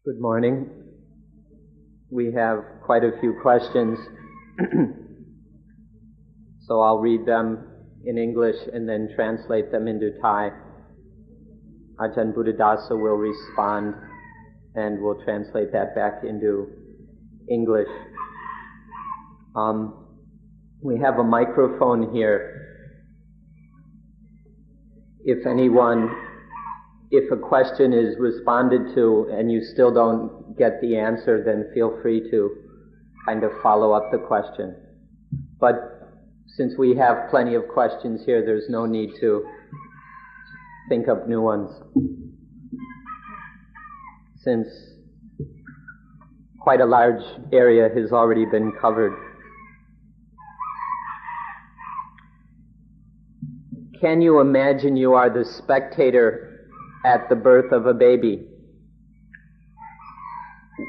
Good morning. We have quite a few questions, so I'll read them in English and then translate them into Thai. Ajahn Buddhadasa will respond and we'll translate that back into English. We have a microphone here. If a question is responded to and you still don't get the answer, then feel free to kind of follow up the question. But since we have plenty of questions here, there's no need to think up new ones, since quite a large area has already been covered. Can you imagine you are the spectator at the birth of a baby?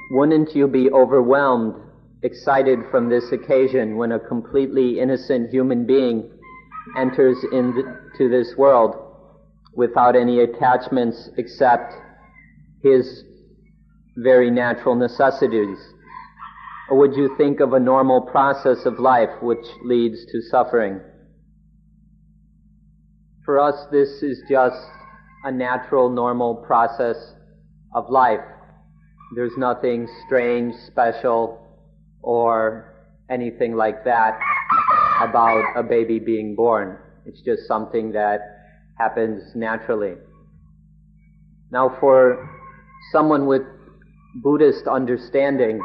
Wouldn't you be overwhelmed, excited from this occasion when a completely innocent human being enters into this world without any attachments except his very natural necessities? Or would you think of a normal process of life which leads to suffering? For us, this is just a natural, normal process of life. There's nothing strange, special, or anything like that about a baby being born. It's just something that happens naturally. Now, for someone with Buddhist understanding,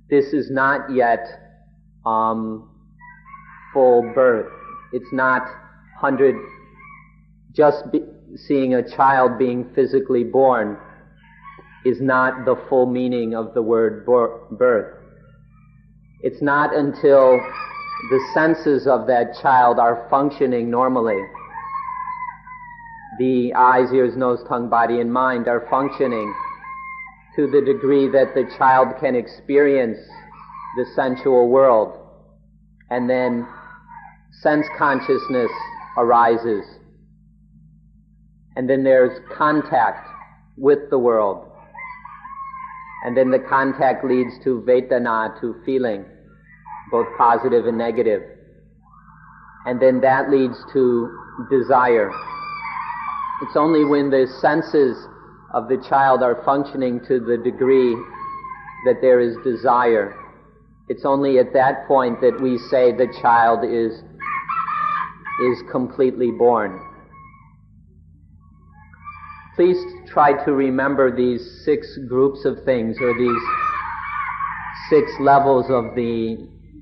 this is not yet full birth. It's not seeing a child being physically born is not the full meaning of the word birth. It's not until the senses of that child are functioning normally. The eyes, ears, nose, tongue, body, and mind are functioning to the degree that the child can experience the sensual world, and then sense consciousness arises. And then there's contact with the world. And then the contact leads to vedana, to feeling, both positive and negative. And then that leads to desire. It's only when the senses of the child are functioning to the degree that there is desire, it's only at that point that we say the child is completely born. Please try to remember these 6 groups of things, or these 6 levels of the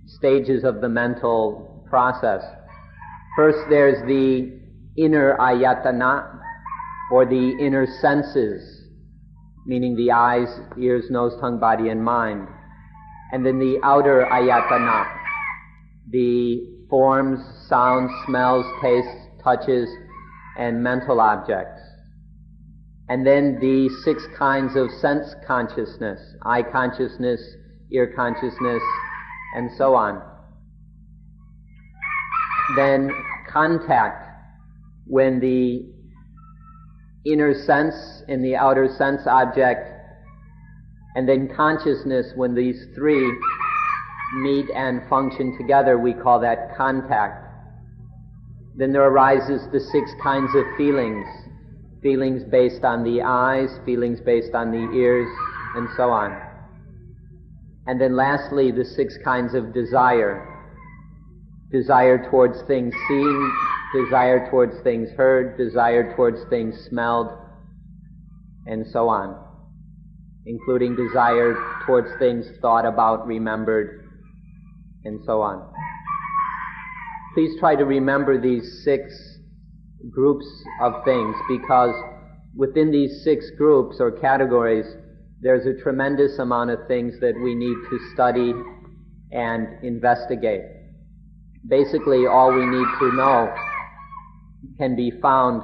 stages of the mental process. First, there's the inner ayatana, or the inner senses, meaning the eyes, ears, nose, tongue, body, and mind. And then the outer ayatana, the forms, sounds, smells, tastes, touches, and mental objects. And then the 6 kinds of sense consciousness, eye consciousness, ear consciousness, and so on. Then contact, when the inner sense and the outer sense object, and then consciousness, when these 3 meet and function together, we call that contact. Then there arises the 6 kinds of feelings. Feelings based on the eyes, feelings based on the ears, and so on. And then lastly, the 6 kinds of desire. Desire towards things seen, desire towards things heard, desire towards things smelled, and so on, including desire towards things thought about, remembered, and so on. Please try to remember these 6 groups of things, because within these 6 groups or categories, there's a tremendous amount of things that we need to study and investigate. Basically, all we need to know can be found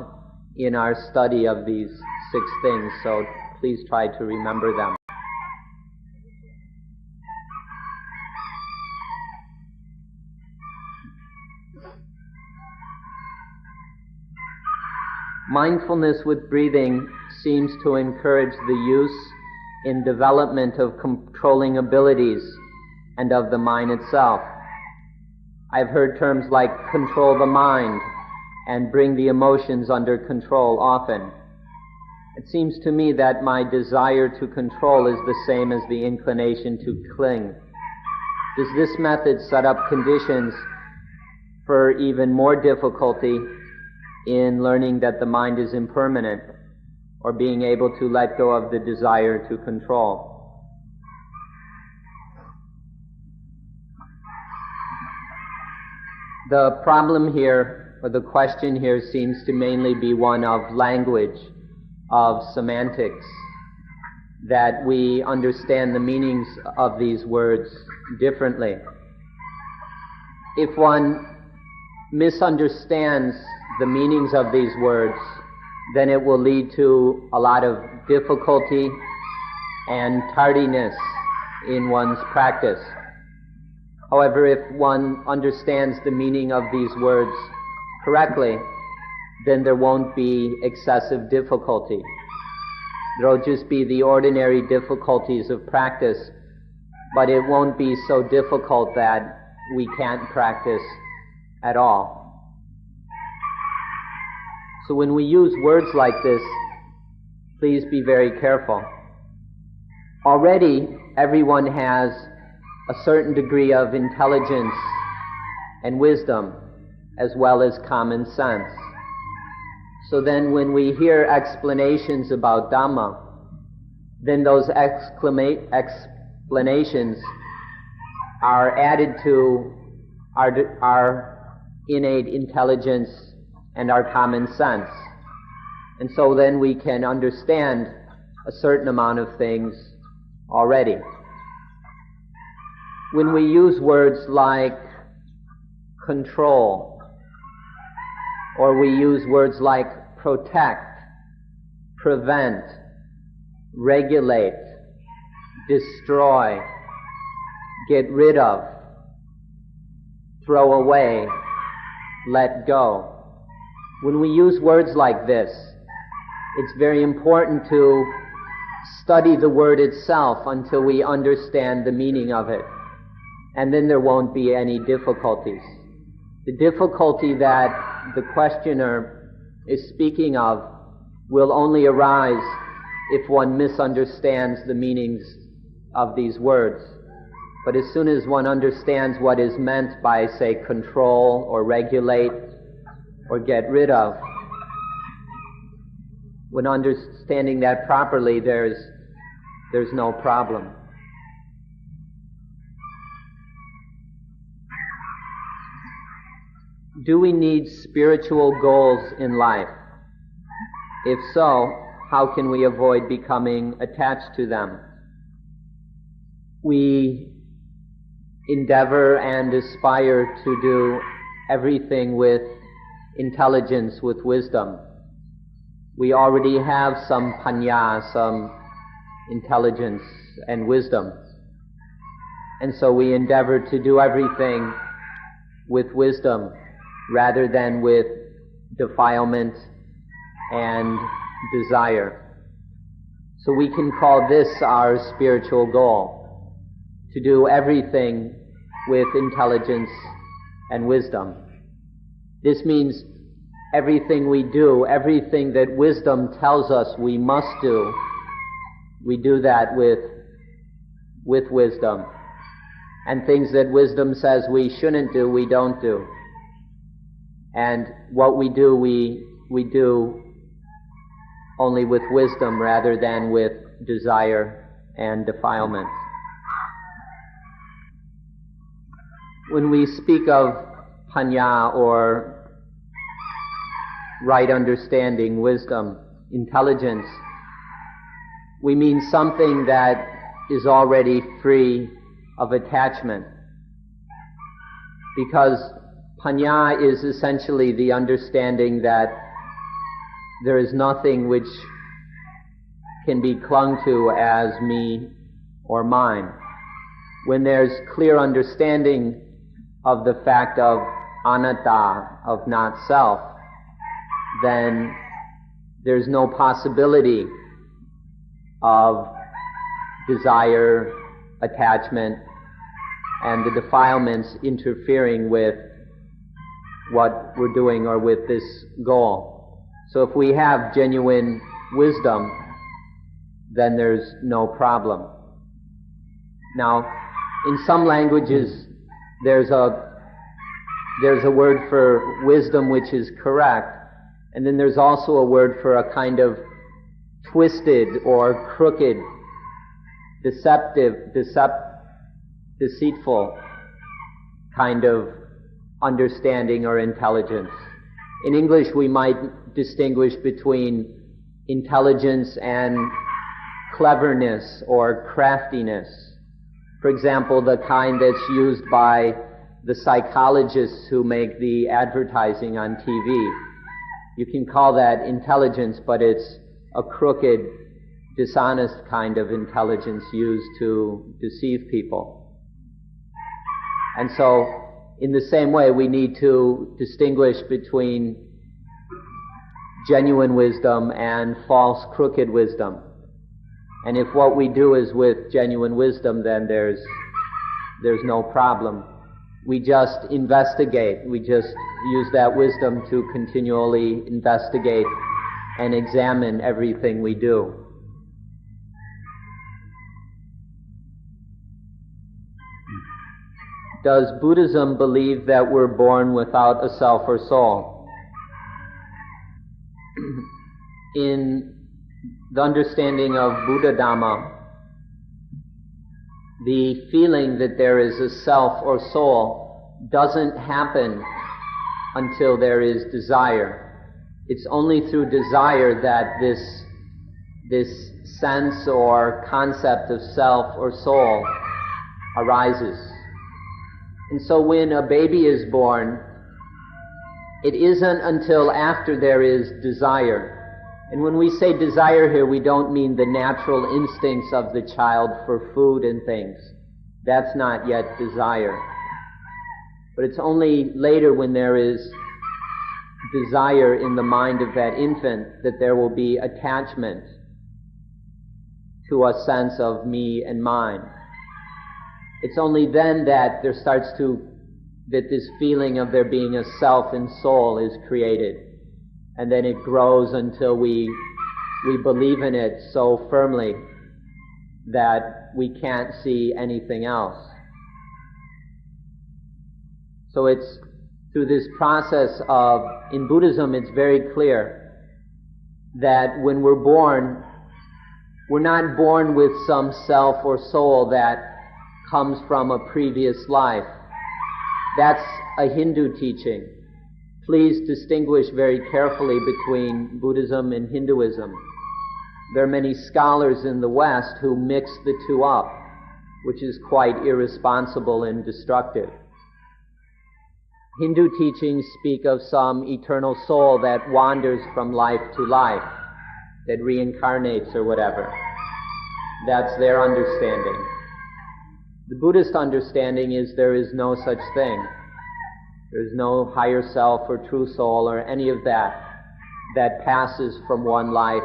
in our study of these 6 things, so please try to remember them. Mindfulness with breathing seems to encourage the use in development of controlling abilities and of the mind itself. I've heard terms like control the mind and bring the emotions under control often. It seems to me that my desire to control is the same as the inclination to cling. Does this method set up conditions for even more difficulty in learning that the mind is impermanent, or being able to let go of the desire to control? The problem here, or the question here, seems to mainly be one of language, of semantics, that we understand the meanings of these words differently. If one misunderstands the meanings of these words, then it will lead to a lot of difficulty and tardiness in one's practice. However, if one understands the meaning of these words correctly, then there won't be excessive difficulty. There will just be the ordinary difficulties of practice, but it won't be so difficult that we can't practice at all. So when we use words like this, please be very careful. Already, everyone has a certain degree of intelligence and wisdom, as well as common sense. So then when we hear explanations about Dhamma, then those explanations are added to our innate intelligence and our common sense. And so then we can understand a certain amount of things already. When we use words like control, or we use words like protect, prevent, regulate, destroy, get rid of, throw away, let go. When we use words like this, it's very important to study the word itself until we understand the meaning of it. And then there won't be any difficulties. The difficulty that the questioner is speaking of will only arise if one misunderstands the meanings of these words. But as soon as one understands what is meant by, say, control or regulate or get rid of, when understanding that properly, there's no problem. Do we need spiritual goals in life? If so, how can we avoid becoming attached to them? We endeavor and aspire to do everything with intelligence, with wisdom. We already have some panya, some intelligence and wisdom. And so we endeavor to do everything with wisdom rather than with defilement and desire. So we can call this our spiritual goal, to do everything with intelligence and wisdom. This means everything we do, everything that wisdom tells us we must do, we do that with wisdom. And things that wisdom says we shouldn't do, we don't do. And what we do, we do only with wisdom rather than with desire and defilement. When we speak of panya, or right understanding, wisdom, intelligence, we mean something that is already free of attachment. Because panya is essentially the understanding that there is nothing which can be clung to as me or mine. When there's clear understanding of the fact of anatta, of not self, then there's no possibility of desire, attachment, and the defilements interfering with what we're doing or with this goal. So if we have genuine wisdom, then there's no problem. Now, in some languages, there's a word for wisdom which is correct, and then there's also a word for a kind of twisted or crooked, deceitful kind of understanding or intelligence. In English, we might distinguish between intelligence and cleverness or craftiness. For example, the kind that's used by the psychologists who make the advertising on TV. You can call that intelligence, but it's a crooked, dishonest kind of intelligence used to deceive people. And so, in the same way, we need to distinguish between genuine wisdom and false, crooked wisdom. And if what we do is with genuine wisdom, then there's no problem. We just investigate. We just use that wisdom to continually investigate and examine everything we do. Does Buddhism believe that we're born without a self or soul? In the understanding of Buddha Dhamma, the feeling that there is a self or soul doesn't happen until there is desire. It's only through desire that this sense or concept of self or soul arises. And so when a baby is born, it isn't until after there is desire. And when we say desire here, we don't mean the natural instincts of the child for food and things. That's not yet desire. But it's only later, when there is desire in the mind of that infant, that there will be attachment to a sense of me and mine. It's only then that that this feeling of there being a self and soul is created. And then it grows until we believe in it so firmly that we can't see anything else. So it's through this process of, in Buddhism, it's very clear that when we're born, we're not born with some self or soul that comes from a previous life. That's a Hindu teaching. Please distinguish very carefully between Buddhism and Hinduism. There are many scholars in the West who mix the two up, which is quite irresponsible and destructive. Hindu teachings speak of some eternal soul that wanders from life to life, that reincarnates or whatever. That's their understanding. The Buddhist understanding is there is no such thing. There's no higher self or true soul or any of that passes from one life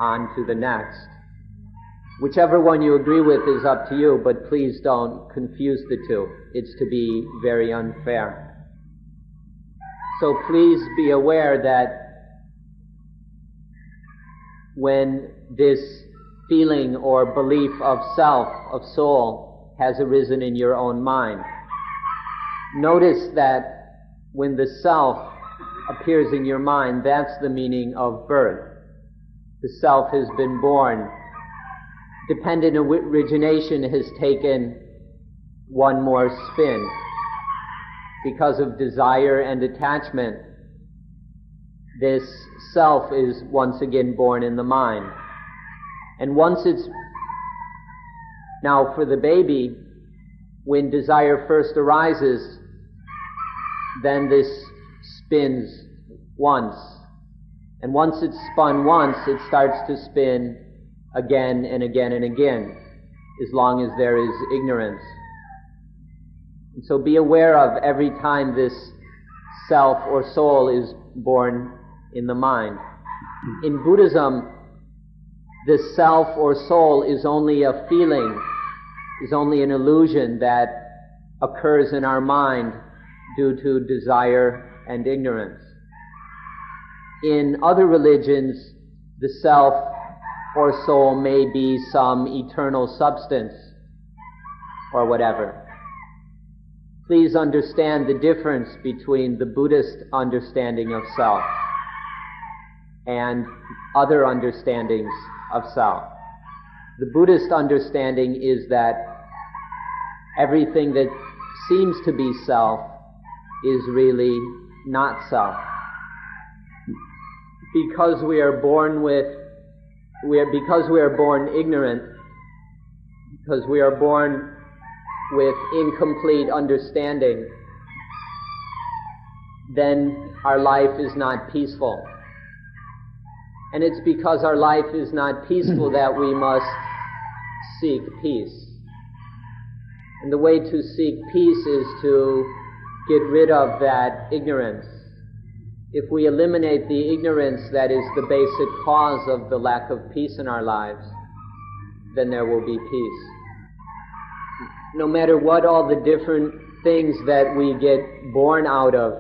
on to the next. Whichever one you agree with is up to you, but please don't confuse the two. It's to be very unfair. So please be aware that when this feeling or belief of self, of soul, has arisen in your own mind, notice that when the self appears in your mind, that's the meaning of birth. The self has been born. Dependent origination has taken one more spin. Because of desire and attachment, this self is once again born in the mind. And now for the baby, when desire first arises, then this spins once. And once it's spun once, it starts to spin again and again and again, as long as there is ignorance. And so be aware of every time this self or soul is born in the mind. In Buddhism, the self or soul is only a feeling, is only an illusion that occurs in our mind due to desire and ignorance. In other religions, the self or soul may be some eternal substance or whatever. Please understand the difference between the Buddhist understanding of self and other understandings of self. The Buddhist understanding is that everything that seems to be self is really not self. Because we are born ignorant, because we are born with incomplete understanding, then our life is not peaceful. And it's because our life is not peaceful that we must seek peace. And the way to seek peace is to get rid of that ignorance. If we eliminate the ignorance that is the basic cause of the lack of peace in our lives, then there will be peace. No matter what all the different things that we get born out of,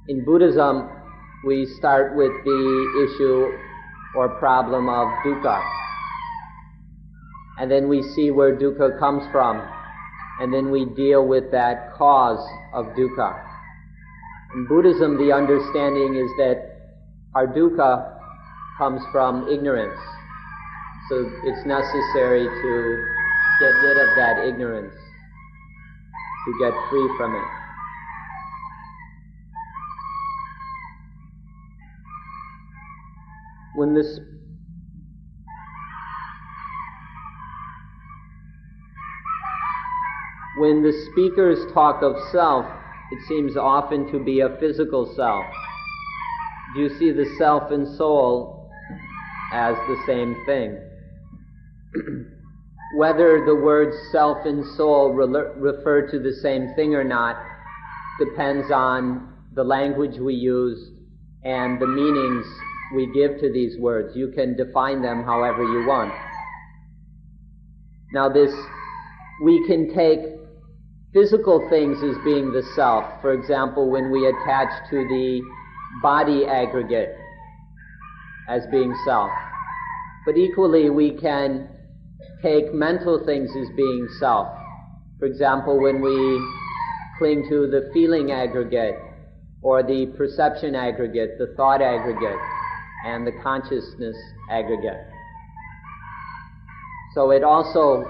in Buddhism, we start with the issue or problem of dukkha. And then we see where dukkha comes from. And then we deal with that cause of dukkha. In Buddhism, the understanding is that our dukkha comes from ignorance. So it's necessary to get rid of that ignorance, to get free from it. When the speakers talk of self, it seems often to be a physical self. Do you see the self and soul as the same thing? Whether the words self and soul refer to the same thing or not depends on the language we use and the meanings we give to these words. You can define them however you want. Now we can take physical things as being the self. For example, when we attach to the body aggregate as being self. But equally, we can take mental things as being self. For example, when we cling to the feeling aggregate, or the perception aggregate, the thought aggregate, and the consciousness aggregate. So it also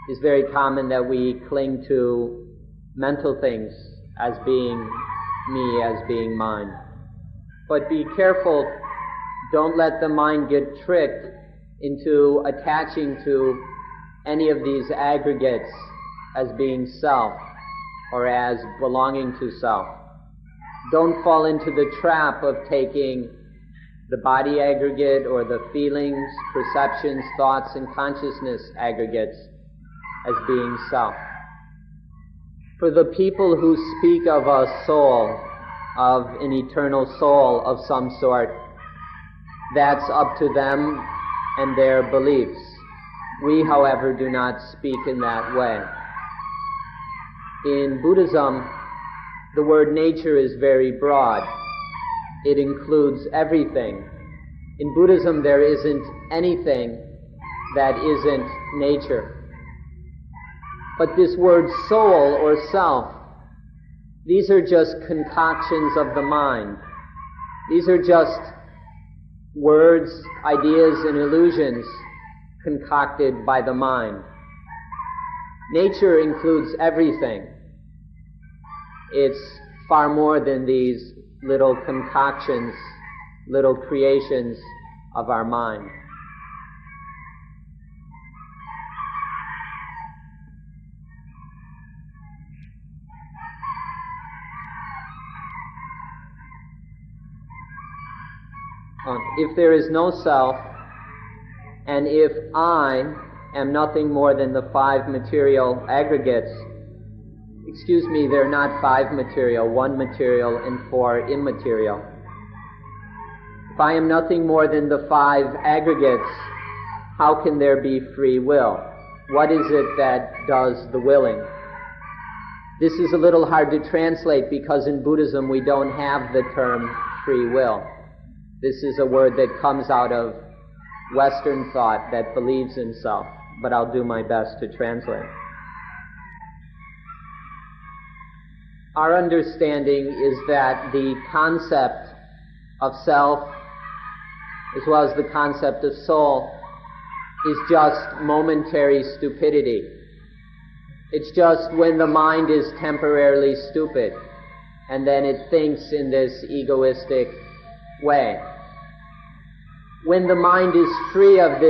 is very common that we cling to mental things as being me, as being mine. But be careful, don't let the mind get tricked into attaching to any of these aggregates as being self or as belonging to self. Don't fall into the trap of taking the body aggregate or the feelings, perceptions, thoughts, and consciousness aggregates as being self. For the people who speak of a soul, of an eternal soul of some sort, that's up to them and their beliefs. We, however, do not speak in that way. In Buddhism, the word nature is very broad. It includes everything. In Buddhism, there isn't anything that isn't nature. But this word soul or self, these are just concoctions of the mind. These are just words, ideas, and illusions concocted by the mind. Nature includes everything. It's far more than these little concoctions, little creations of our mind. If there is no self, and if I am nothing more than the 5 material aggregates, they're not 5 material, 1 material and 4 immaterial. If I am nothing more than the five aggregates, how can there be free will? What is it that does the willing? This is a little hard to translate because in Buddhism we don't have the term free will. This is a word that comes out of Western thought that believes in self, but I'll do my best to translate. Our understanding is that the concept of self, as well as the concept of soul, is just momentary stupidity. It's just when the mind is temporarily stupid, and then it thinks in this egoistic way. When the mind is free of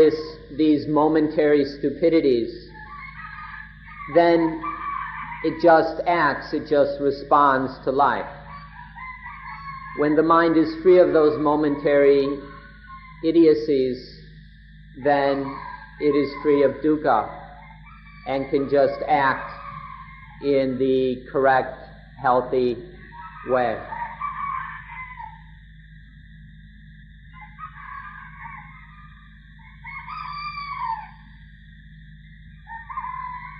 these momentary stupidities, then it just acts, it just responds to life. When the mind is free of those momentary idiocies, then it is free of dukkha and can just act in the correct, healthy way.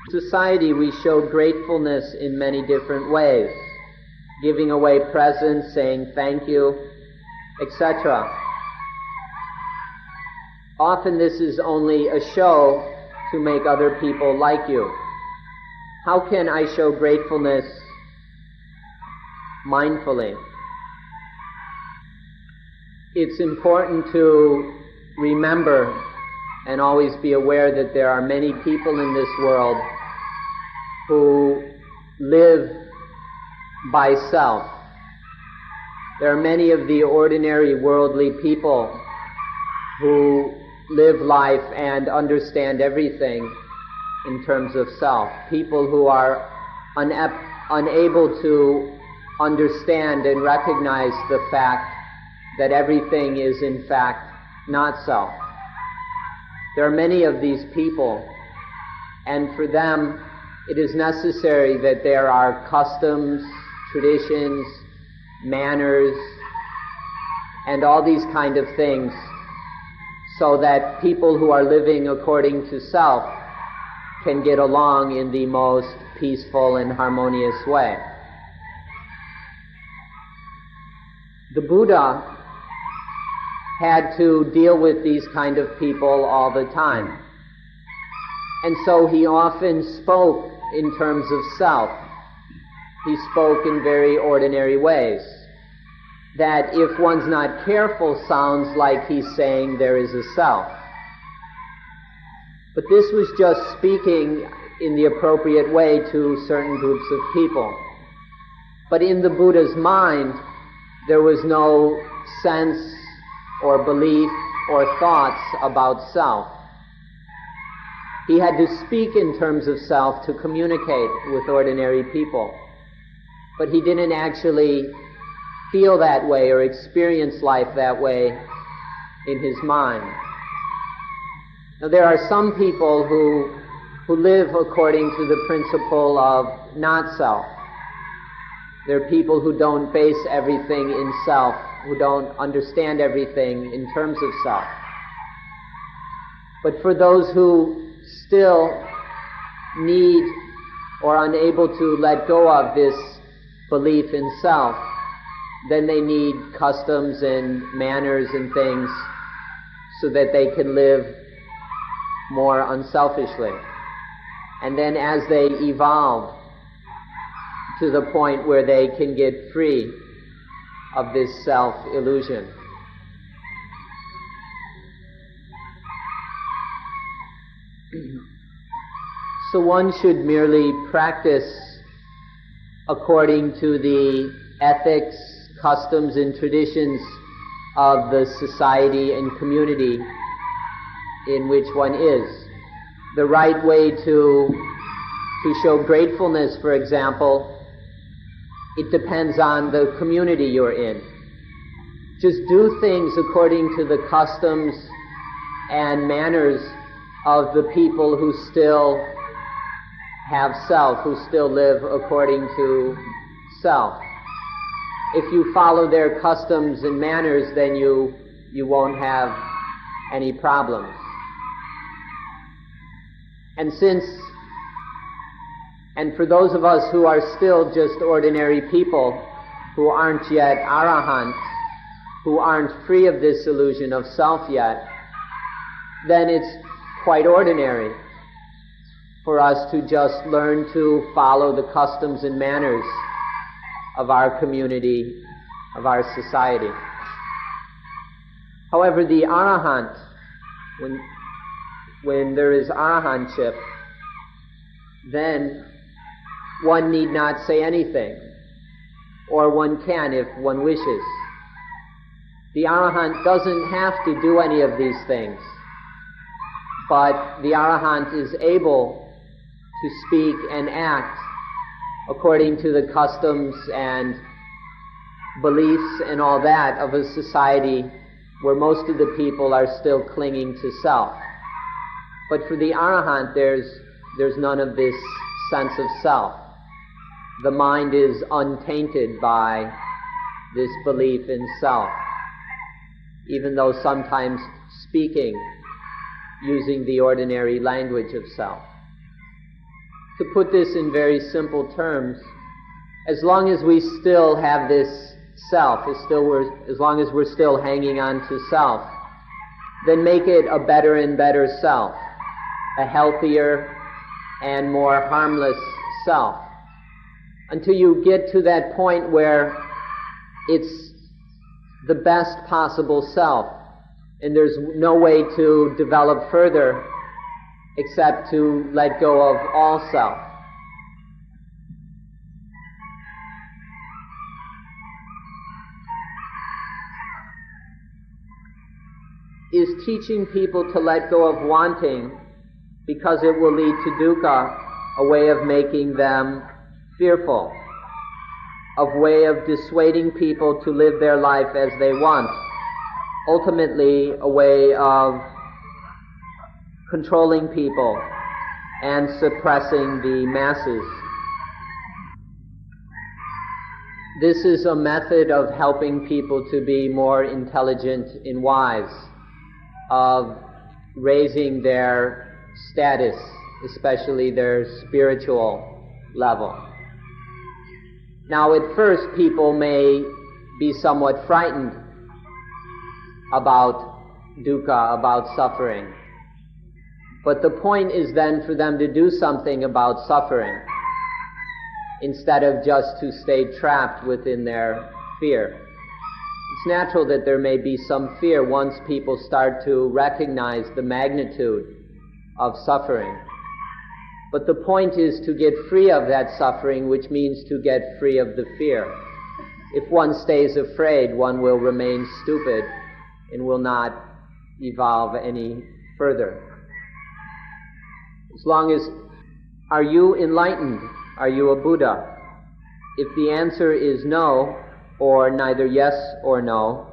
In society, we show gratefulness in many different ways, giving away presents, saying thank you, etc. Often this is only a show to make other people like you. How can I show gratefulness mindfully? It's important to remember and always be aware that there are many people in this world who live by self. There are many of the ordinary worldly people who live life and understand everything in terms of self. People who are unable to understand and recognize the fact that everything is in fact not self. There are many of these people, and for them it is necessary that there are customs, traditions, manners, and all these kind of things, so that people who are living according to self can get along in the most peaceful and harmonious way. The Buddha had to deal with these kind of people all the time. And so he often spoke in terms of self. He spoke in very ordinary ways, that if one's not careful sounds like he's saying there is a self. But this was just speaking in the appropriate way to certain groups of people. But in the Buddha's mind, there was no sense or belief or thoughts about self. He had to speak in terms of self to communicate with ordinary people. But he didn't actually feel that way or experience life that way in his mind. Now there are some people who live according to the principle of not self. There are people who don't base everything in self, who don't understand everything in terms of self. But for those who still need or are unable to let go of this belief in self, then they need customs and manners and things so that they can live more unselfishly. And then as they evolve to the point where they can get free of this self-illusion. So one should merely practice according to the ethics, customs, and traditions of the society and community in which one is. The right way to show gratefulness, for example, it depends on the community you're in. Just do things according to the customs and manners of the people who still have self, who still live according to self. If you follow their customs and manners, then you you won't have any problems. And for those of us who are still just ordinary people, who aren't yet arahant, who aren't free of this illusion of self yet, then it's quite ordinary for us to just learn to follow the customs and manners of our community, of our society. However, the arahant, when there is arahantship, then one need not say anything, or one can if one wishes. The arahant doesn't have to do any of these things, but the arahant is able to speak and act according to the customs and beliefs and all that of a society where most of the people are still clinging to self. But for the arahant, there's none of this sense of self. The mind is untainted by this belief in self, even though sometimes speaking using the ordinary language of self. To put this in very simple terms, as long as we still have this self, as long as we're still hanging on to self, then make it a better and better self, a healthier and more harmless self, until you get to that point where it's the best possible self, and there's no way to develop further except to let go of all self. Is teaching people to let go of wanting because it will lead to dukkha a way of making them fearful, a way of dissuading people to live their life as they want, ultimately a way of controlling people and suppressing the masses? This is a method of helping people to be more intelligent and wise, of raising their status, especially their spiritual level. Now, at first, people may be somewhat frightened about dukkha, about suffering. But the point is then for them to do something about suffering, instead of just to stay trapped within their fear. It's natural that there may be some fear once people start to recognize the magnitude of suffering. But the point is to get free of that suffering, which means to get free of the fear. If one stays afraid, one will remain stupid and will not evolve any further. As long as, are you enlightened? Are you a Buddha? If the answer is no, or neither yes or no,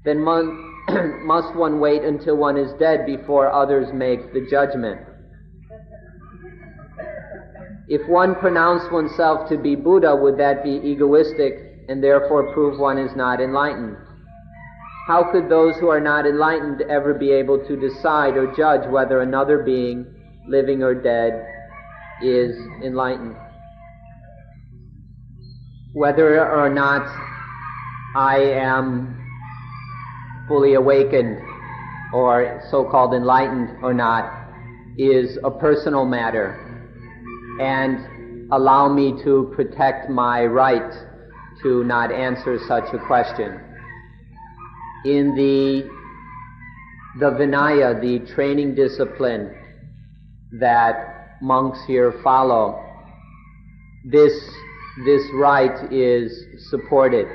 then must one wait until one is dead before others make the judgment. If one pronounced oneself to be Buddha, would that be egoistic and therefore prove one is not enlightened? How could those who are not enlightened ever be able to decide or judge whether another being, living or dead, is enlightened? Whether or not I am fully awakened or so-called enlightened or not is a personal matter, and allow me to protect my right to not answer such a question. In the Vinaya, the training discipline that monks here follow, this right is supported.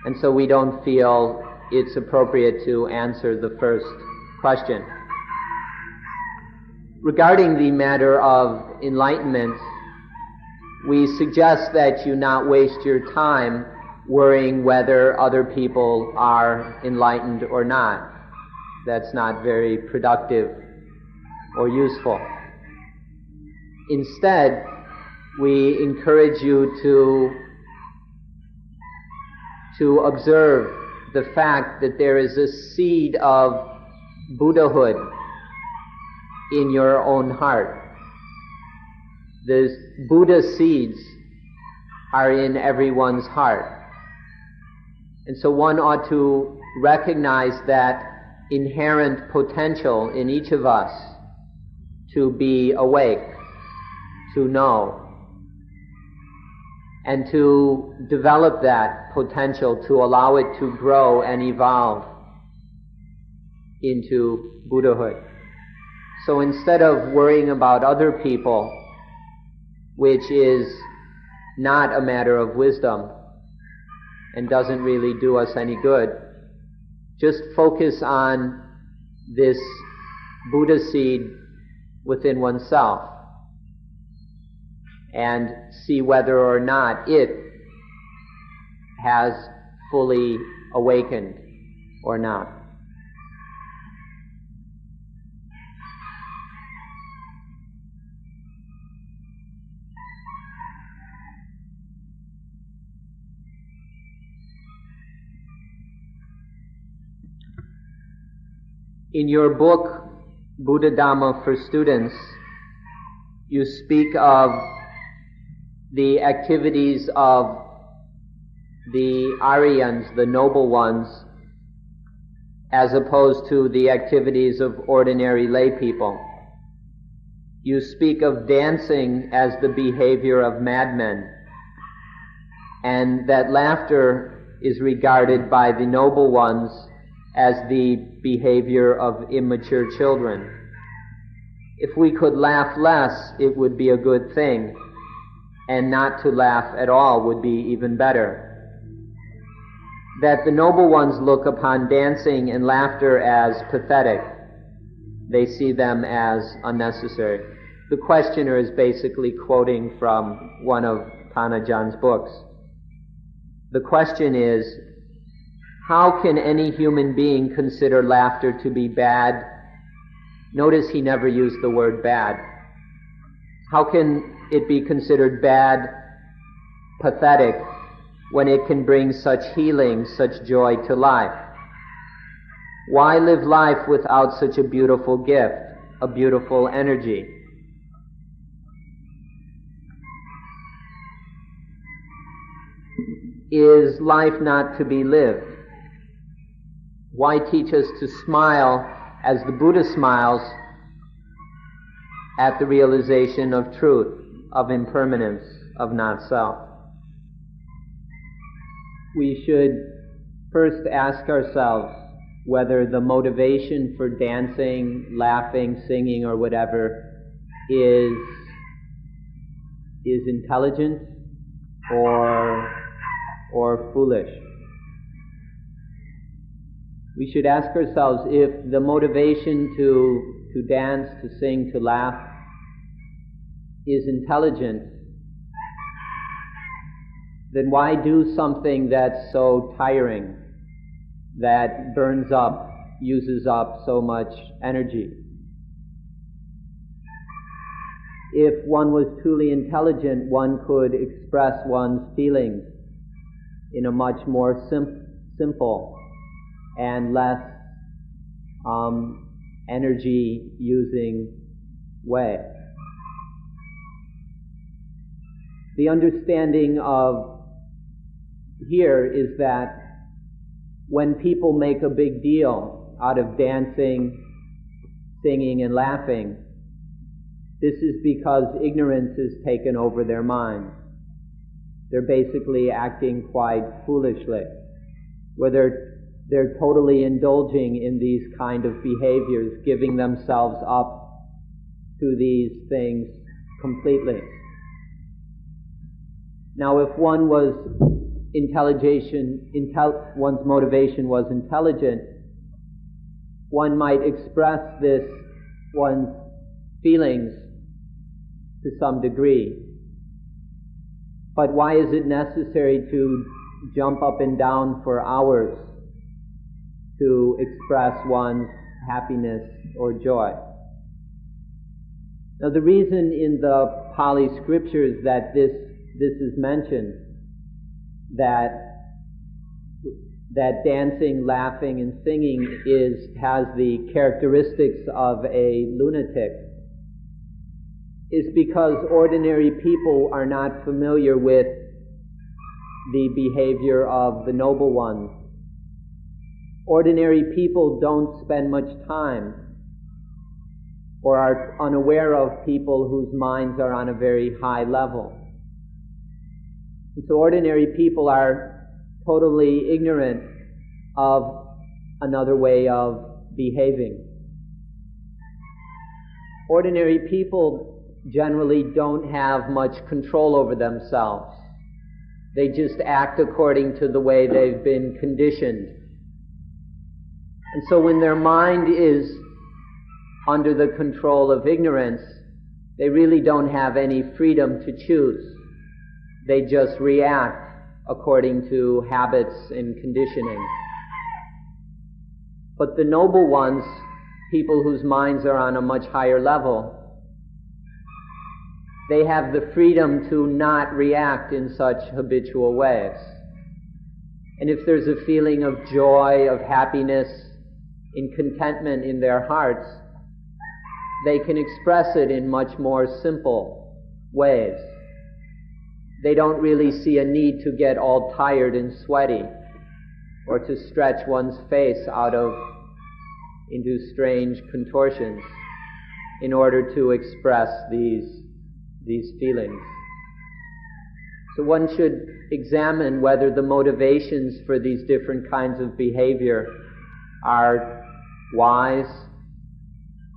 And so we don't feel it's appropriate to answer the first question. Regarding the matter of enlightenment, we suggest that you not waste your time worrying whether other people are enlightened or not. That's not very productive or useful. Instead, we encourage you to observe the fact that there is a seed of Buddhahood in your own heart. The Buddha seeds are in everyone's heart. And so one ought to recognize that inherent potential in each of us to be awake, to know, and to develop that potential to allow it to grow and evolve into Buddhahood. So instead of worrying about other people, which is not a matter of wisdom and doesn't really do us any good, just focus on this Buddha seed within oneself and see whether or not it has fully awakened or not. In your book, Buddha Dhamma for Students, you speak of the activities of the Aryans, the noble ones, as opposed to the activities of ordinary lay people. You speak of dancing as the behavior of madmen, and that laughter is regarded by the noble ones as the behavior of immature children. If we could laugh less, it would be a good thing, and not to laugh at all would be even better. That the noble ones look upon dancing and laughter as pathetic. They see them as unnecessary. The questioner is basically quoting from one of Panajan's books. The question is, how can any human being consider laughter to be bad? Notice he never used the word bad. How can it be considered bad, pathetic, when it can bring such healing, such joy to life? Why live life without such a beautiful gift, a beautiful energy? Is life not to be lived? Why teach us to smile as the Buddha smiles at the realization of truth, of impermanence, of not-self? We should first ask ourselves whether the motivation for dancing, laughing, singing, or whatever is intelligent or foolish. We should ask ourselves if the motivation to dance, to sing, to laugh is intelligent, then why do something that's so tiring, that burns up, uses up so much energy? If one was truly intelligent, one could express one's feelings in a much more simple and less energy-using way. The understanding of here is that when people make a big deal out of dancing, singing, and laughing, this is because ignorance has taken over their minds. They're basically acting quite foolishly, whether they're totally indulging in these kind of behaviors, giving themselves up to these things completely. Now, if one was one's motivation was intelligent, one might express one's feelings to some degree. But why is it necessary to jump up and down for hours to express one's happiness or joy? Now, the reason in the Pali scriptures that this is mentioned, that that dancing, laughing, and singing has the characteristics of a lunatic is because ordinary people are not familiar with the behavior of the noble ones. Ordinary people don't spend much time or are unaware of people whose minds are on a very high level. And so ordinary people are totally ignorant of another way of behaving. Ordinary people generally don't have much control over themselves. They just act according to the way they've been conditioned. And so when their mind is under the control of ignorance, they really don't have any freedom to choose. They just react according to habits and conditioning. But the noble ones, people whose minds are on a much higher level, they have the freedom to not react in such habitual ways. And if there's a feeling of joy, of happiness, in contentment in their hearts, they can express it in much more simple ways. They don't really see a need to get all tired and sweaty or to stretch one's face into strange contortions in order to express these feelings. So one should examine whether the motivations for these different kinds of behavior are wise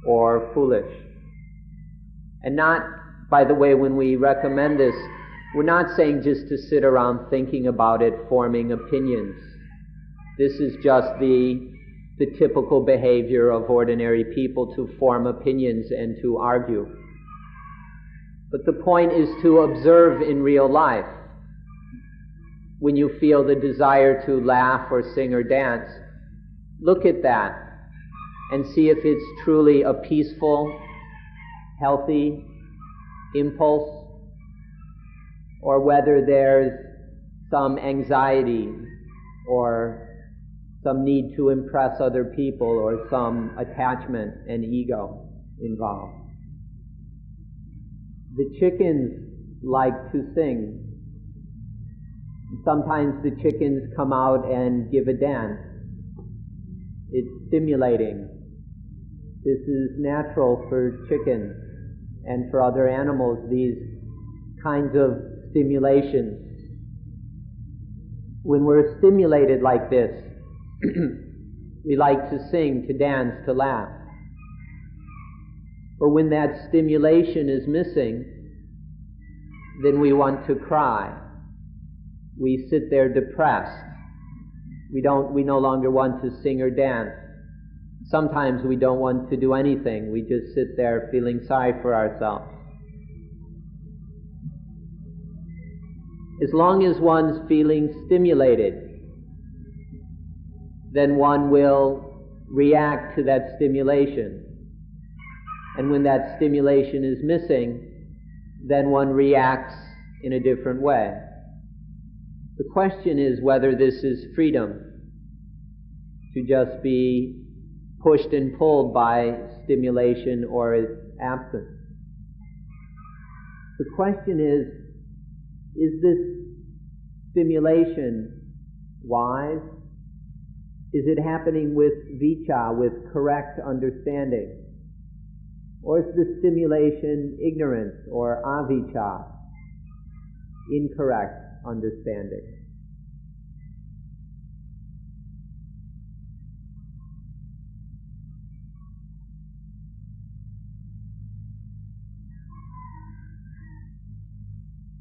or foolish. And not, by the way, when we recommend this, we're not saying just to sit around thinking about it, forming opinions. This is just the typical behavior of ordinary people, to form opinions and to argue. But the point is to observe in real life. When you feel the desire to laugh or sing or dance, look at that and see if it's truly a peaceful, healthy impulse, or whether there's some anxiety or some need to impress other people or some attachment and ego involved. The chickens like to sing. Sometimes the chickens come out and give a dance. It's stimulating. This is natural for chickens and for other animals, these kinds of stimulations. When we're stimulated like this, we like to sing, to dance, to laugh. Or when that stimulation is missing, then we want to cry. We sit there depressed. We no longer want to sing or dance. Sometimes we don't want to do anything. We just sit there feeling sorry for ourselves. As long as one's feeling stimulated, then one will react to that stimulation. And when that stimulation is missing, then one reacts in a different way. The question is whether this is freedom, to just be pushed and pulled by stimulation, or its absence. The question is this stimulation wise? Is it happening with vicha, with correct understanding? Or is the stimulation ignorance, or avicca, incorrect understanding?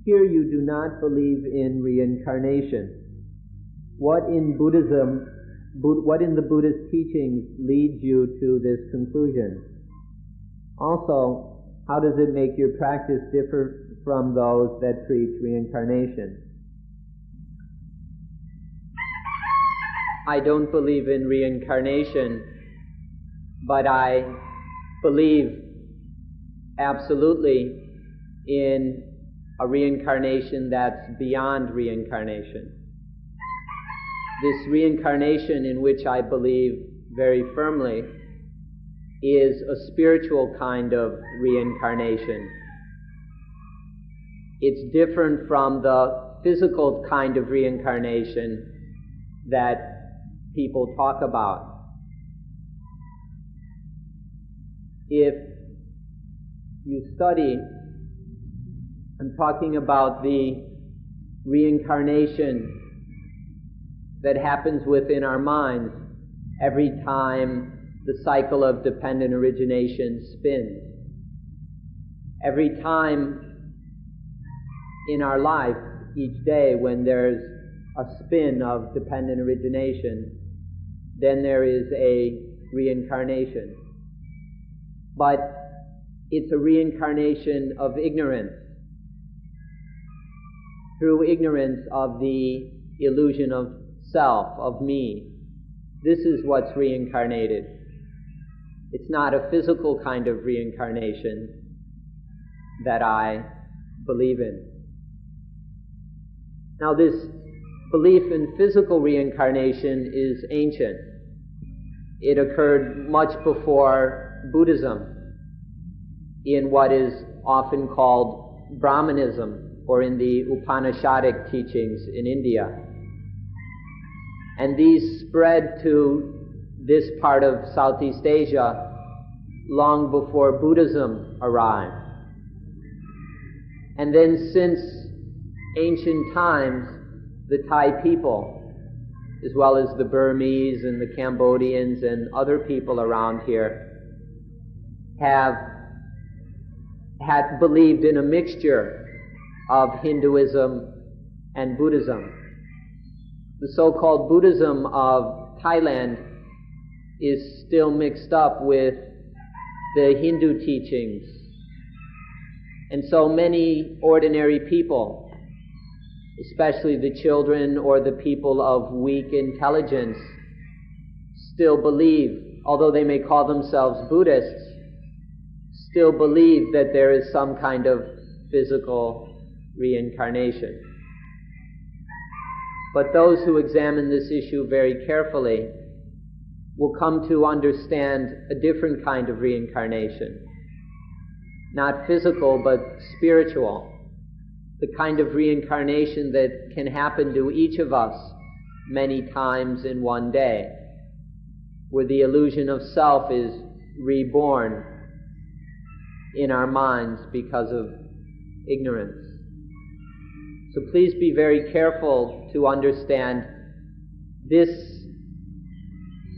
Here you do not believe in reincarnation. What in Buddhism, what in the Buddhist teachings leads you to this conclusion? Also, how does it make your practice differ from those that preach reincarnation? I don't believe in reincarnation, but I believe absolutely in a reincarnation that's beyond reincarnation. This reincarnation, in which I believe very firmly, is a spiritual kind of reincarnation. It's different from the physical kind of reincarnation that people talk about. If you study, I'm talking about the reincarnation that happens within our minds every time the cycle of dependent origination spins. Every time in our life, each day, when there's a spin of dependent origination, then there is a reincarnation. But it's a reincarnation of ignorance, through ignorance of the illusion of self, of me. This is what's reincarnated. It's not a physical kind of reincarnation that I believe in. Now, this belief in physical reincarnation is ancient. It occurred much before Buddhism, in what is often called Brahmanism, or in the Upanishadic teachings in India. And these spread to this part of Southeast Asia long before Buddhism arrived. And then since ancient times, the Thai people, as well as the Burmese and the Cambodians and other people around here, have had believed in a mixture of Hinduism and Buddhism. The so-called Buddhism of Thailand is still mixed up with the Hindu teachings. And so many ordinary people, especially the children or the people of weak intelligence, still believe, although they may call themselves Buddhists, still believe that there is some kind of physical reincarnation. But those who examine this issue very carefully will come to understand a different kind of reincarnation. Not physical, but spiritual. The kind of reincarnation that can happen to each of us many times in one day, where the illusion of self is reborn in our minds because of ignorance. So please be very careful to understand this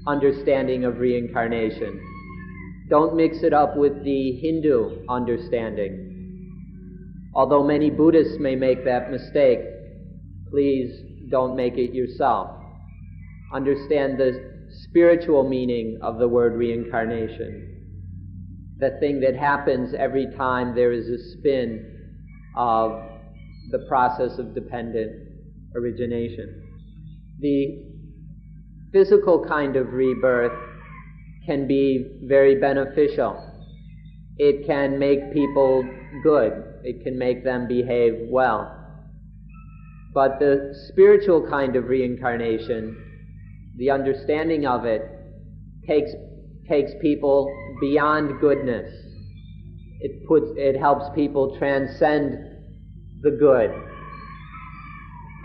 understanding of reincarnation. Don't mix it up with the Hindu understanding. Although many Buddhists may make that mistake, please don't make it yourself. Understand the spiritual meaning of the word reincarnation. The thing that happens every time there is a spin of the process of dependent origination. The physical kind of rebirth can be very beneficial. It can make people good. It can make them behave well. But the spiritual kind of reincarnation, the understanding of it, takes people beyond goodness. It helps people transcend the good.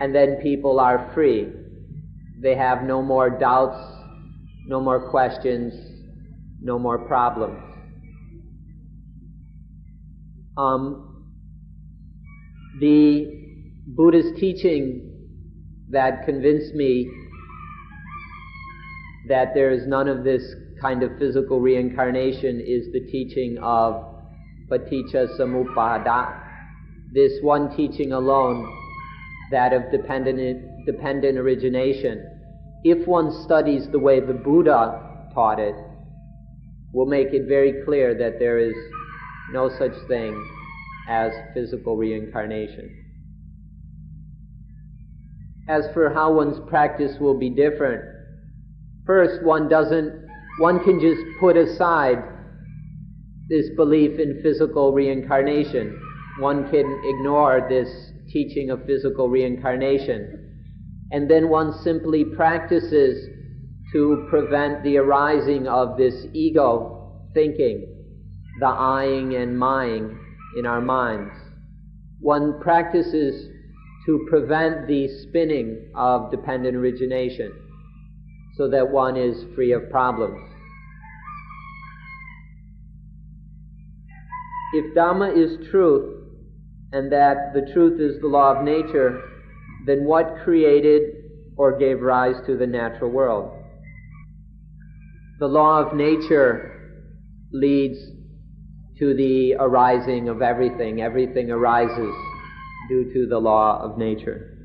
And then people are free. They have no more doubts, no more questions, no more problems. The Buddhist teaching that convinced me that there is none of this kind of physical reincarnation is the teaching of Paticca Samuppada. This one teaching alone, that of dependent origination, if one studies the way the Buddha taught it, will make it very clear that there is no such thing as physical reincarnation. As for how one's practice will be different, first, one can just put aside this belief in physical reincarnation. One can ignore this teaching of physical reincarnation and then one simply practices to prevent the arising of this ego thinking, the I-ing and my-ing in our minds. One practices to prevent the spinning of dependent origination so that one is free of problems. If Dhamma is truth, and that the truth is the law of nature, then what created or gave rise to the natural world? The law of nature leads to the arising of everything. Everything arises due to the law of nature.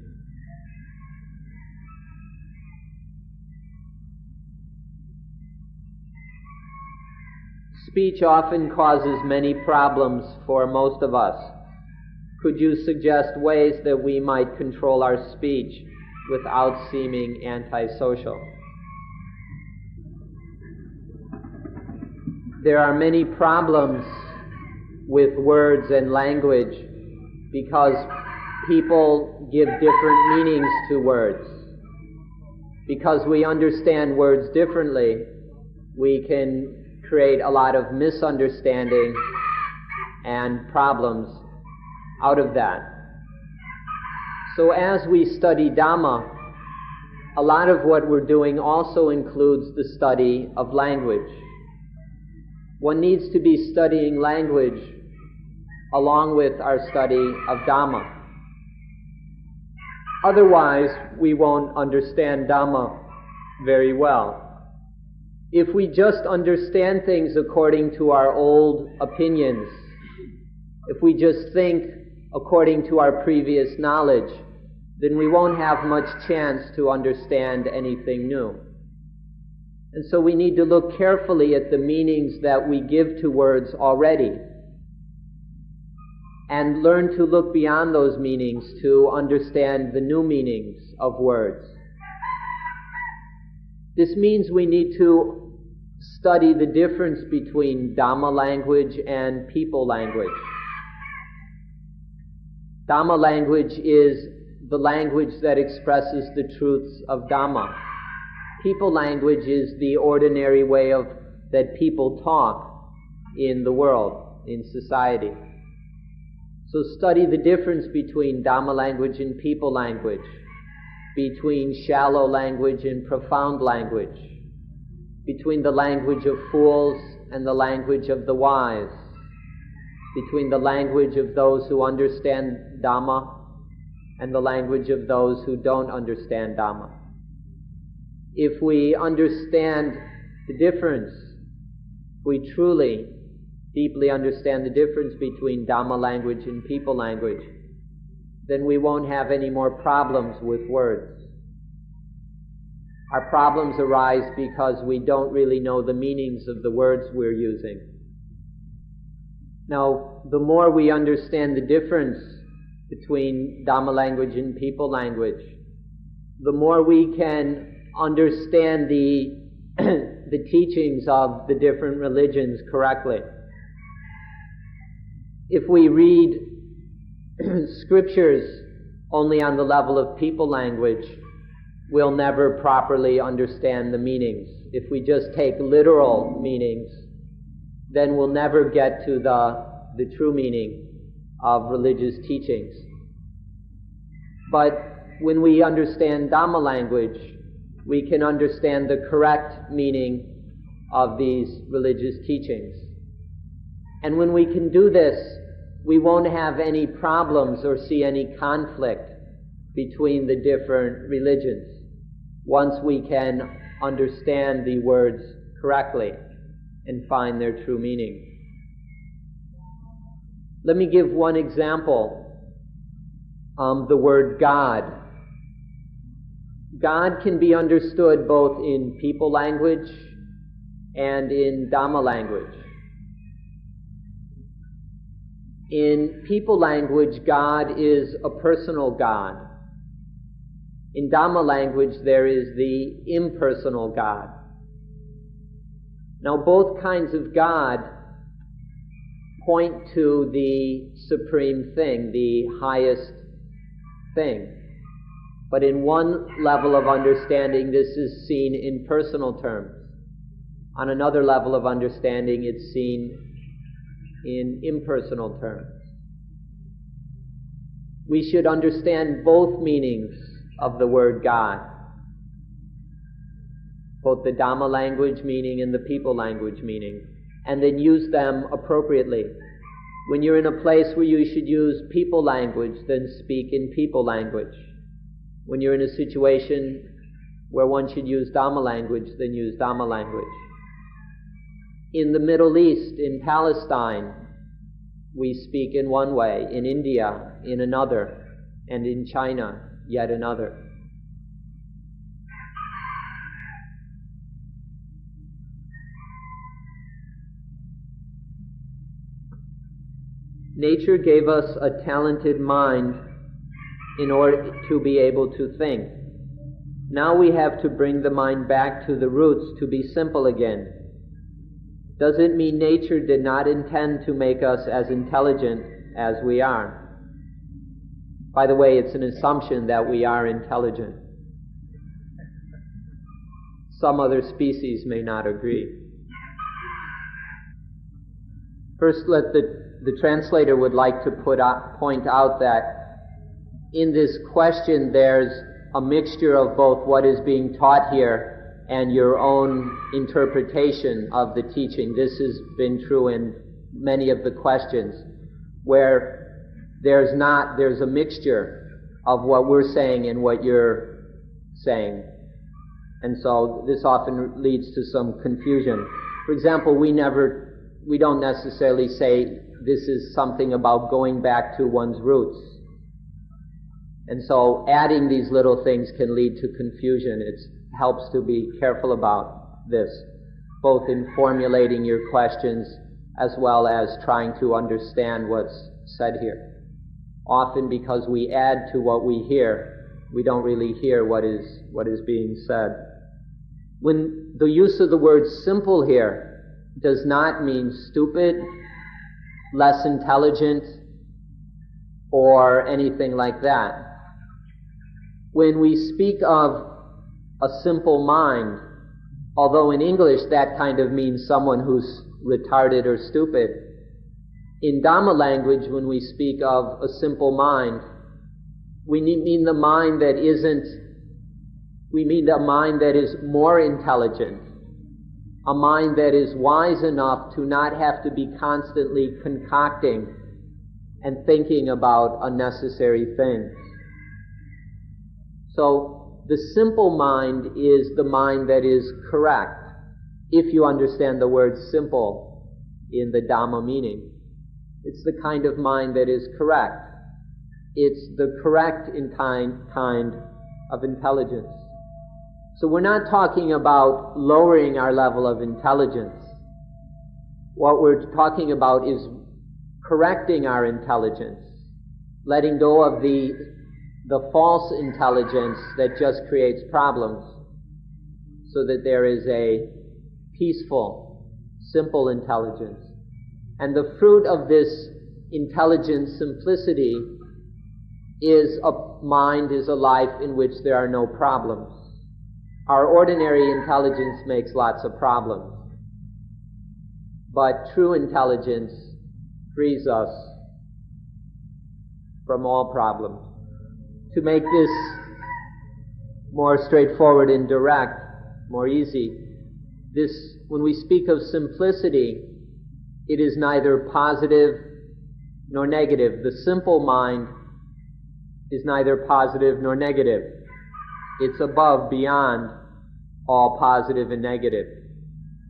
Speech often causes many problems for most of us. Could you suggest ways that we might control our speech without seeming antisocial? There are many problems with words and language because people give different meanings to words. Because we understand words differently, we can create a lot of misunderstanding and problems out of that. So as we study Dhamma, a lot of what we're doing also includes the study of language. One needs to be studying language along with our study of Dhamma. Otherwise, we won't understand Dhamma very well. If we just understand things according to our old opinions, if we just think according to our previous knowledge, then we won't have much chance to understand anything new. And so we need to look carefully at the meanings that we give to words already, and learn to look beyond those meanings to understand the new meanings of words. This means we need to study the difference between Dhamma language and people language. Dhamma language is the language that expresses the truths of Dhamma. People language is the ordinary way that people talk in the world, in society. So study the difference between Dhamma language and people language, between shallow language and profound language, between the language of fools and the language of the wise, between the language of those who understand Dhamma and the language of those who don't understand Dhamma. If we understand the difference, if we truly, deeply understand the difference between Dhamma language and people language, then we won't have any more problems with words. Our problems arise because we don't really know the meanings of the words we're using. Now, the more we understand the difference between Dhamma language and people language, the more we can understand the teachings of the different religions correctly. If we read scriptures only on the level of people language, we'll never properly understand the meanings. If we just take literal meanings, then we'll never get to the true meaning of religious teachings. But when we understand Dhamma language, we can understand the correct meaning of these religious teachings. And when we can do this, we won't have any problems or see any conflict between the different religions once we can understand the words correctly and find their true meaning. Let me give one example. The word God. God can be understood both in people language and in Dhamma language. In people language, God is a personal God. In Dhamma language, there is the impersonal God. Now, both kinds of God point to the supreme thing, the highest thing. But in one level of understanding, this is seen in personal terms. On another level of understanding, it's seen in impersonal terms. We should understand both meanings of the word God, both the Dhamma language meaning and the people language meaning, and then use them appropriately. When you're in a place where you should use people language, then speak in people language. When you're in a situation where one should use Dhamma language, then use Dhamma language. In the Middle East, in Palestine, we speak in one way, in India, in another, and in China, yet another. Nature gave us a talented mind in order to be able to think. Now we have to bring the mind back to the roots to be simple again. Doesn't mean nature did not intend to make us as intelligent as we are. By the way, it's an assumption that we are intelligent. Some other species may not agree. First, the translator would like to point out that in this question there's a mixture of both what is being taught here and your own interpretation of the teaching. This has been true in many of the questions, where there's a mixture of what we're saying and what you're saying. And so this often leads to some confusion. For example, we don't necessarily say this is something about going back to one's roots. And so adding these little things can lead to confusion. It helps to be careful about this, both in formulating your questions as well as trying to understand what's said here. Often because we add to what we hear, we don't really hear what is being said. When the use of the word simple here does not mean stupid, less intelligent, or anything like that. When we speak of a simple mind, although in English that kind of means someone who's retarded or stupid, in Dhamma language when we speak of a simple mind, we mean the mind that is more intelligent, a mind that is wise enough to not have to be constantly concocting and thinking about unnecessary things. So the simple mind is the mind that is correct, if you understand the word simple in the Dhamma meaning. It's the kind of mind that is correct. It's the correct kind of intelligence. So we're not talking about lowering our level of intelligence. What we're talking about is correcting our intelligence, letting go of the false intelligence that just creates problems, so that there is a peaceful, simple intelligence. And the fruit of this intelligent simplicity is a life in which there are no problems. Our ordinary intelligence makes lots of problems, but true intelligence frees us from all problems. To make this more straightforward and direct, more easy, when we speak of simplicity, it is neither positive nor negative. The simple mind is neither positive nor negative. It's above, beyond all positive and negative.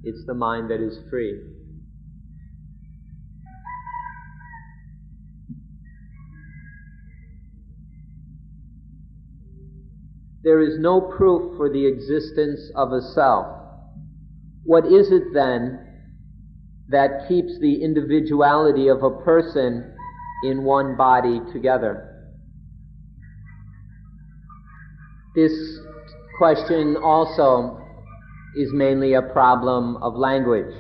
It's the mind that is free. There is no proof for the existence of a self. What is it then that keeps the individuality of a person in one body together? This question also is mainly a problem of language.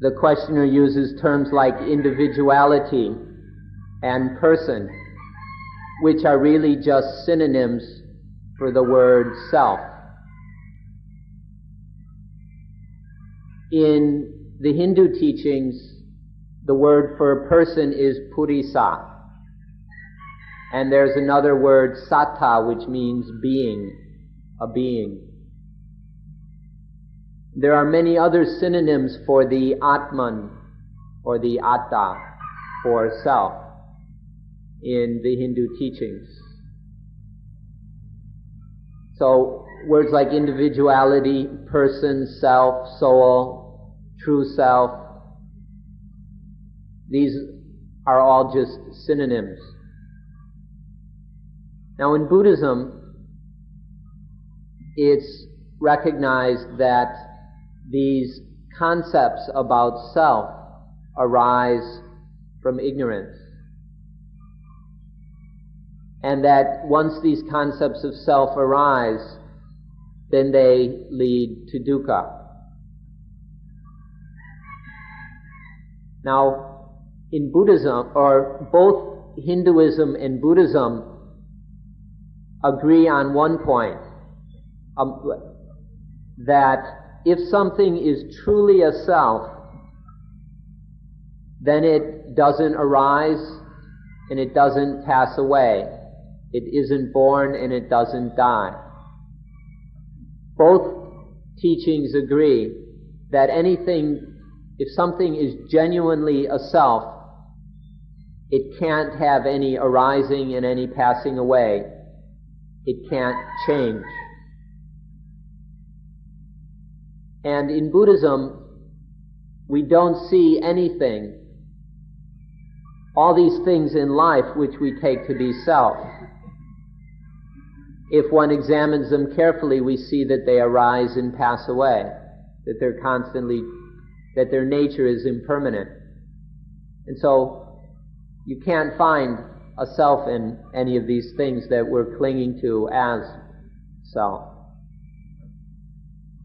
The questioner uses terms like individuality and person. which are really just synonyms for the word self. In the Hindu teachings, the word for a person is purisa. And there's another word, sattva, which means being, a being. There are many other synonyms for the Atman, or the Atta, for self, in the Hindu teachings. So, words like individuality, person, self, soul, true self, these are all just synonyms. Now, in Buddhism, it's recognized that these concepts about self arise from ignorance. And that once these concepts of self arise, then they lead to dukkha. Now, in Buddhism, or both Hinduism and Buddhism agree on one point, that if something is truly a self, then it doesn't arise and it doesn't pass away. It isn't born and it doesn't die. Both teachings agree that if something is genuinely a self, it can't have any arising and any passing away. It can't change. And in Buddhism, we don't see anything, all these things in life which we take to be self. If one examines them carefully, we see that they arise and pass away, that their nature is impermanent. And so, you can't find a self in any of these things that we're clinging to as self.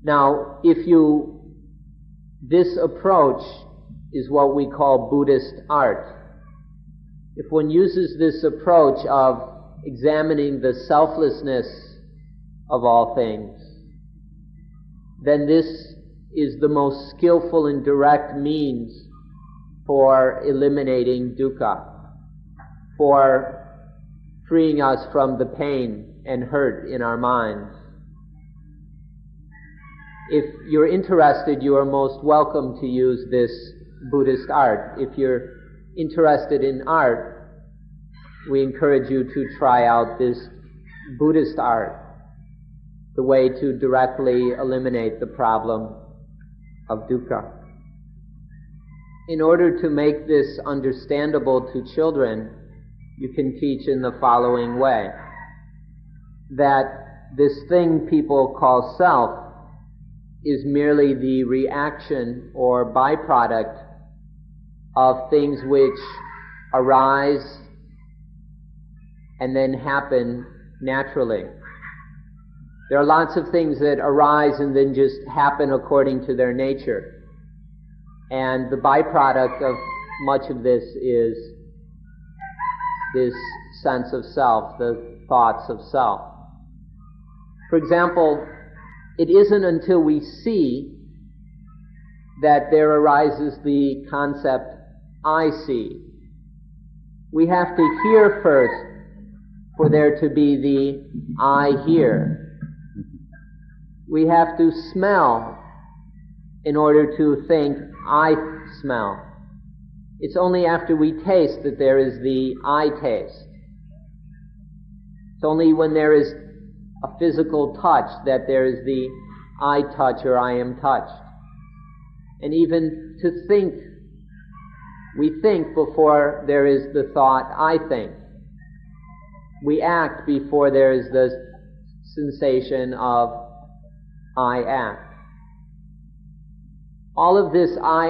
Now, this approach is what we call Buddhist art. If one uses this approach of examining the selflessness of all things, then this is the most skillful and direct means for eliminating dukkha, for freeing us from the pain and hurt in our minds. If you're interested, you are most welcome to use this Buddhist art. If you're interested in art, we encourage you to try out this Buddhist art, the way to directly eliminate the problem of dukkha. In order to make this understandable to children, you can teach in the following way: that this thing people call self is merely the reaction or byproduct of things which arise and then happen naturally. There are lots of things that arise and then just happen according to their nature. And the byproduct of much of this is this sense of self, the thoughts of self. For example, it isn't until we see that there arises the concept, I see. We have to hear first for there to be the I hear. We have to smell in order to think, I smell. It's only after we taste that there is the I taste. It's only when there is a physical touch that there is the I touch or I am touched. And even to think, we think before there is the thought, I think. We act before there is the sensation of I act. All of this I,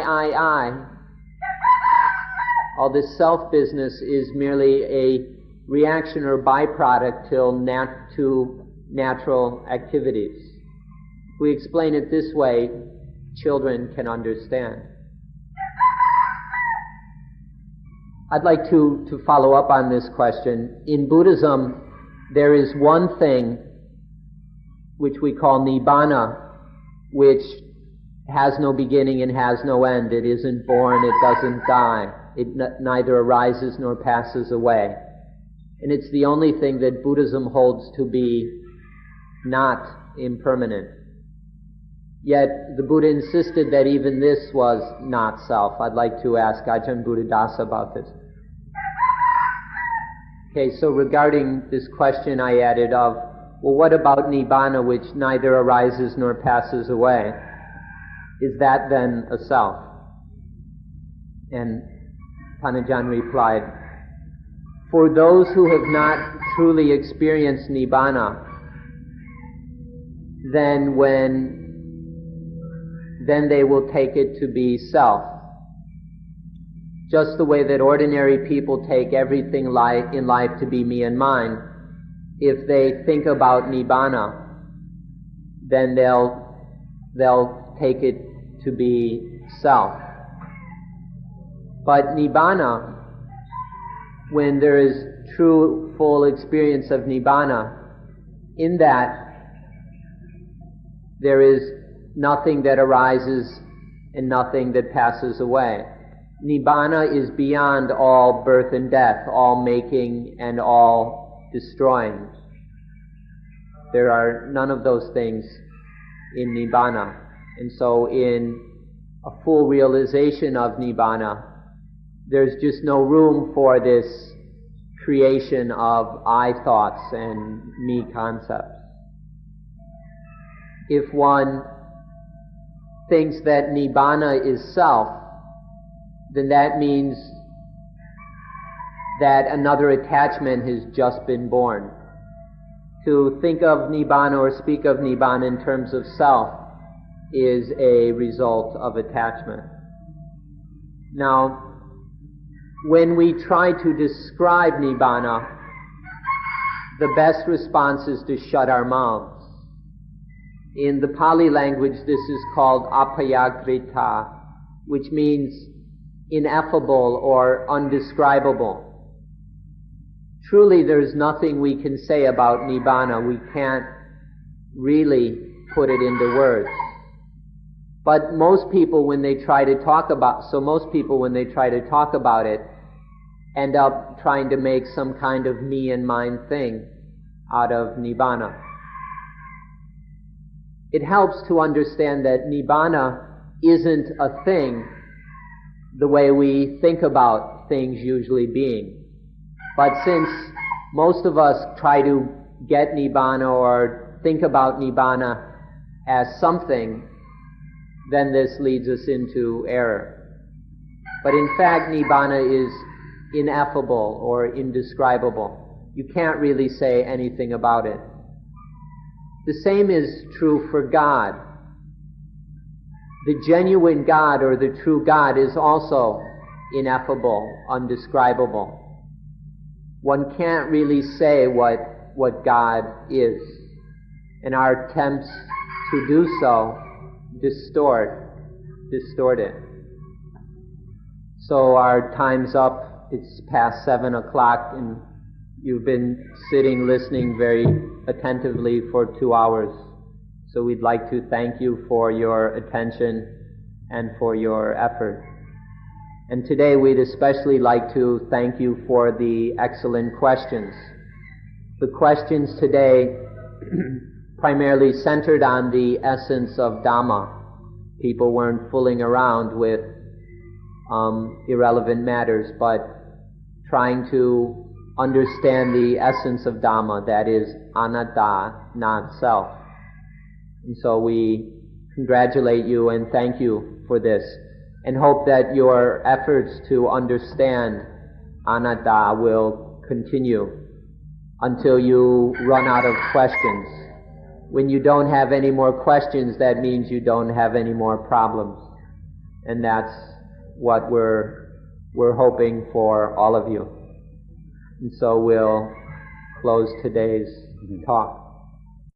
all this self-business is merely a reaction or byproduct to natural activities. If we explain it this way, children can understand. I'd like to follow up on this question. In Buddhism, there is one thing which we call Nibbana, which has no beginning and has no end. It isn't born, it doesn't die. It neither arises nor passes away. And it's the only thing that Buddhism holds to be not impermanent. Yet the Buddha insisted that even this was not self. I'd like to ask Ajahn Buddhadasa about this. Okay, so regarding this question I added of, well, what about Nibbana, which neither arises nor passes away? Is that then a self? And Panajan replied, for those who have not truly experienced Nibbana, then they will take it to be self. Just the way that ordinary people take everything in life to be me and mine, if they think about Nibbana, then they'll take it to be self. But Nibbana, when there is true, full experience of Nibbana, in that there is nothing that arises and nothing that passes away. Nibbana is beyond all birth and death, all making and all destroying. There are none of those things in Nibbana. And so in a full realization of Nibbana, there's just no room for this creation of I thoughts and me concepts. If one thinks that Nibbana is self, then that means that another attachment has just been born. To think of Nibbana or speak of Nibbana in terms of self is a result of attachment. Now, when we try to describe Nibbana, the best response is to shut our mouths. In the Pali language, this is called apayagrita, which means ineffable or undescribable. Truly, there's nothing we can say about Nibbana. We can't really put it into words. But most people, when they try to talk about it, end up trying to make some kind of me and mine thing out of Nibbana. It helps to understand that Nibbana isn't a thing the way we think about things usually being. But since most of us try to get Nibbana or think about Nibbana as something, then this leads us into error. But in fact, Nibbana is ineffable or indescribable. You can't really say anything about it. The same is true for God. The genuine God or the true God is also ineffable, undescribable. One can't really say what God is. And our attempts to do so distort it. So our time's up. It's past 7 o'clock and you've been sitting listening very attentively for 2 hours. So we'd like to thank you for your attention and for your effort. And today we'd especially like to thank you for the excellent questions. The questions today primarily centered on the essence of Dhamma. People weren't fooling around with irrelevant matters, but trying to understand the essence of Dhamma, that is anatta, not self. And so we congratulate you and thank you for this, and hope that your efforts to understand anatta will continue until you run out of questions. When you don't have any more questions, that means you don't have any more problems. And that's what we're hoping for all of you. And so we'll close today's talk.